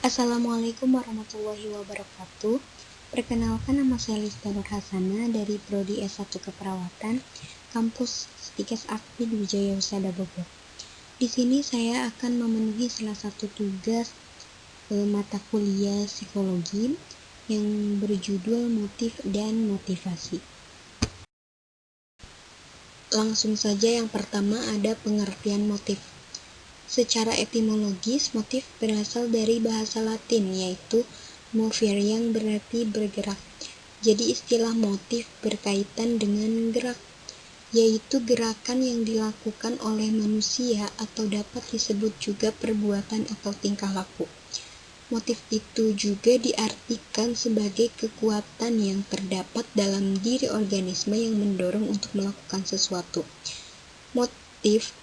Assalamualaikum warahmatullahi wabarakatuh. Perkenalkan, nama saya Lista Nur Hasana dari Prodi S1 Keperawatan, Kampus Stikes Akti Wijaya Husada Bogor. Di sini saya akan memenuhi salah satu tugas mata kuliah psikologi yang berjudul Motif dan Motivasi. Langsung saja, yang pertama ada pengertian motif. Secara etimologis, motif berasal dari bahasa Latin, yaitu movere, yang berarti bergerak. Jadi istilah motif berkaitan dengan gerak, yaitu gerakan yang dilakukan oleh manusia atau dapat disebut juga perbuatan atau tingkah laku. Motif itu juga diartikan sebagai kekuatan yang terdapat dalam diri organisme yang mendorong untuk melakukan sesuatu. Motif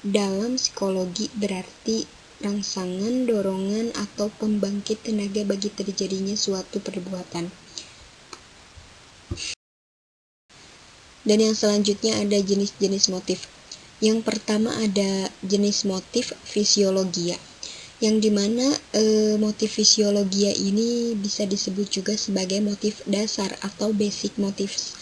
dalam psikologi berarti rangsangan, dorongan, atau pembangkit tenaga bagi terjadinya suatu perbuatan. Dan yang selanjutnya ada jenis-jenis motif. Yang pertama ada jenis motif fisiologia, yang dimana motif fisiologia ini bisa disebut juga sebagai motif dasar atau basic motifs,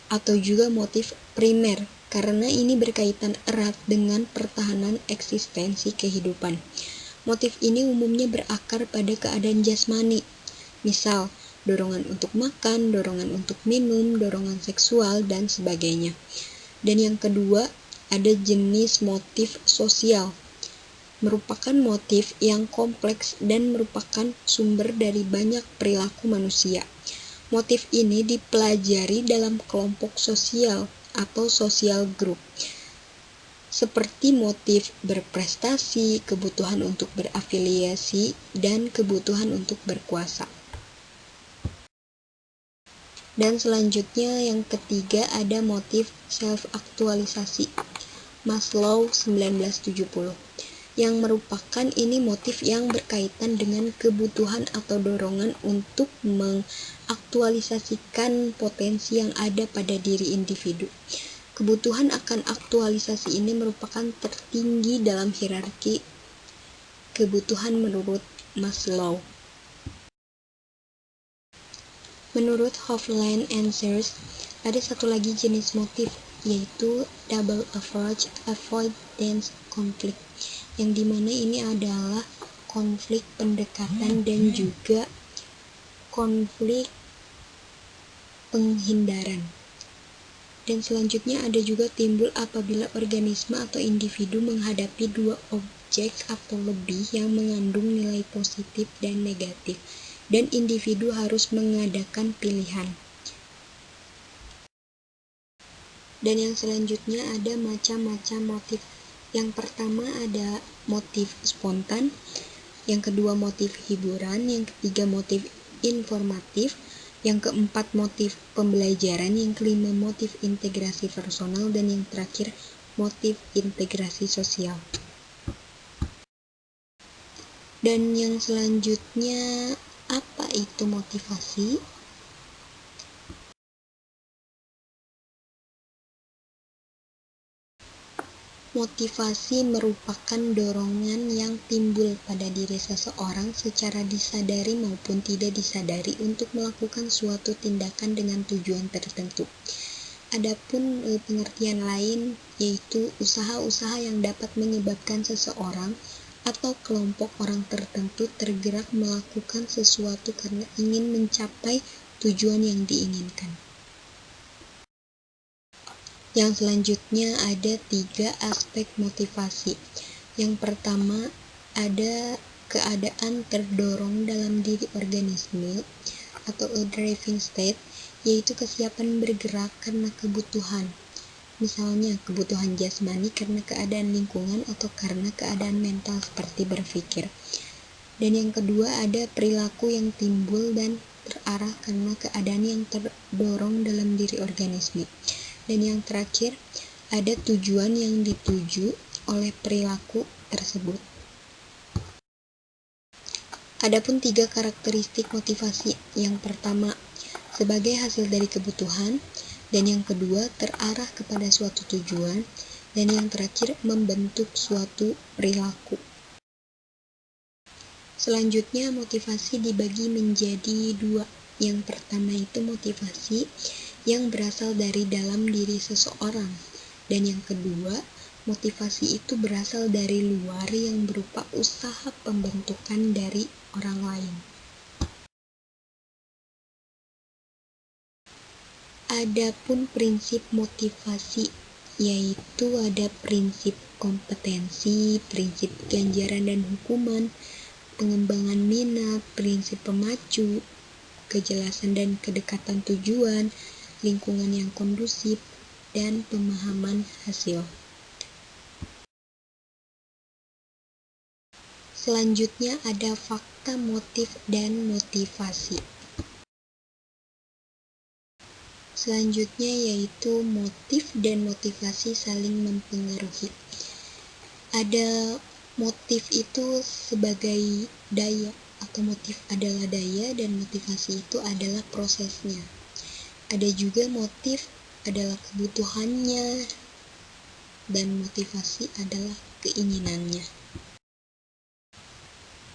atau juga motif primer, karena ini berkaitan erat dengan pertahanan eksistensi kehidupan. Motif ini umumnya berakar pada keadaan jasmani, misal dorongan untuk makan, dorongan untuk minum, dorongan seksual, dan sebagainya. Dan yang kedua, ada jenis motif sosial, merupakan motif yang kompleks dan merupakan sumber dari banyak perilaku manusia. Motif ini dipelajari dalam kelompok sosial atau social group, seperti motif berprestasi, kebutuhan untuk berafiliasi, dan kebutuhan untuk berkuasa. Dan selanjutnya yang ketiga ada motif self-aktualisasi, Maslow 1970, yang merupakan ini motif yang berkaitan dengan kebutuhan atau dorongan untuk mengaktualisasikan potensi yang ada pada diri individu. Kebutuhan akan aktualisasi ini merupakan tertinggi dalam hierarki kebutuhan menurut Maslow. Menurut Hovland and Sears, ada satu lagi jenis motif, yaitu double avoidance conflict, yang dimana ini adalah konflik pendekatan dan juga konflik penghindaran. Dan selanjutnya ada juga timbul apabila organisme atau individu menghadapi dua objek atau lebih yang mengandung nilai positif dan negatif, dan individu harus mengadakan pilihan. Dan yang selanjutnya ada macam-macam motif. Yang pertama ada motif spontan, yang kedua motif hiburan, yang ketiga motif informatif, yang keempat motif pembelajaran, yang kelima motif integrasi personal, dan yang terakhir motif integrasi sosial. Dan yang selanjutnya, apa itu motivasi? Motivasi merupakan dorongan yang timbul pada diri seseorang secara disadari maupun tidak disadari untuk melakukan suatu tindakan dengan tujuan tertentu. Adapun pengertian lain yaitu usaha-usaha yang dapat menyebabkan seseorang atau kelompok orang tertentu tergerak melakukan sesuatu karena ingin mencapai tujuan yang diinginkan. Yang selanjutnya ada 3 aspek motivasi. Yang pertama ada keadaan terdorong dalam diri organisme atau a driving state, yaitu kesiapan bergerak karena kebutuhan. Misalnya kebutuhan jasmani karena keadaan lingkungan atau karena keadaan mental seperti berpikir. Dan yang kedua ada perilaku yang timbul dan terarah karena keadaan yang terdorong dalam diri organisme. Dan yang terakhir, ada tujuan yang dituju oleh perilaku tersebut. Adapun 3 karakteristik motivasi. Yang pertama, sebagai hasil dari kebutuhan, dan yang kedua, terarah kepada suatu tujuan, dan yang terakhir, membentuk suatu perilaku. Selanjutnya, motivasi dibagi menjadi dua. Yang pertama itu motivasi yang berasal dari dalam diri seseorang. Dan yang kedua, motivasi itu berasal dari luar yang berupa usaha pembentukan dari orang lain. Adapun prinsip motivasi, yaitu ada prinsip kompetensi, prinsip ganjaran dan hukuman, pengembangan minat, prinsip pemacu, kejelasan dan kedekatan tujuan, lingkungan yang kondusif, dan pemahaman hasil. Selanjutnya ada fakta motif dan motivasi. Selanjutnya yaitu motif dan motivasi saling mempengaruhi. Ada motif itu sebagai daya, atau motif adalah daya dan motivasi itu adalah prosesnya. Ada juga motif adalah kebutuhannya dan motivasi adalah keinginannya.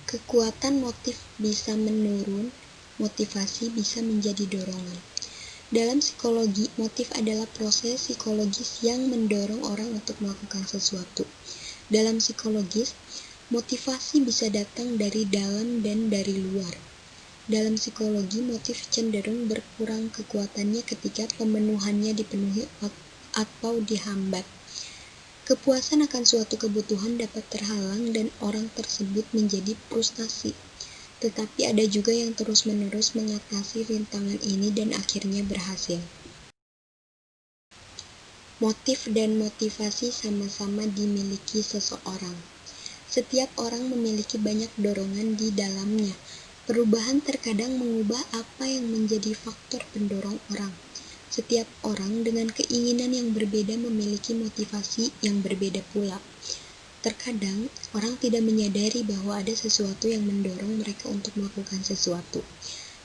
Kekuatan motif bisa menurun, motivasi bisa menjadi dorongan. Dalam psikologi, motif adalah proses psikologis yang mendorong orang untuk melakukan sesuatu. Dalam psikologis, motivasi bisa datang dari dalam dan dari luar. Dalam psikologi, motif cenderung berkurang kekuatannya ketika pemenuhannya dipenuhi atau dihambat. Kepuasan akan suatu kebutuhan dapat terhalang dan orang tersebut menjadi frustasi. Tetapi ada juga yang terus-menerus mengatasi rintangan ini dan akhirnya berhasil. Motif dan motivasi sama-sama dimiliki seseorang. Setiap orang memiliki banyak dorongan di dalamnya. Perubahan terkadang mengubah apa yang menjadi faktor pendorong orang. Setiap orang dengan keinginan yang berbeda memiliki motivasi yang berbeda pula. Terkadang, orang tidak menyadari bahwa ada sesuatu yang mendorong mereka untuk melakukan sesuatu.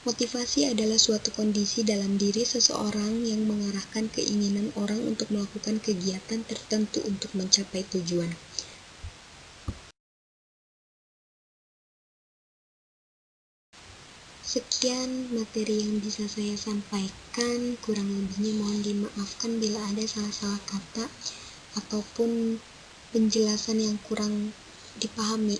Motivasi adalah suatu kondisi dalam diri seseorang yang mengarahkan keinginan orang untuk melakukan kegiatan tertentu untuk mencapai tujuan. Sekian materi yang bisa saya sampaikan, kurang lebihnya mohon dimaafkan bila ada salah-salah kata ataupun penjelasan yang kurang dipahami.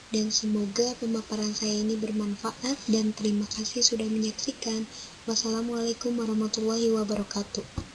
Dan semoga pemaparan saya ini bermanfaat dan terima kasih sudah menyaksikan. Wassalamualaikum warahmatullahi wabarakatuh.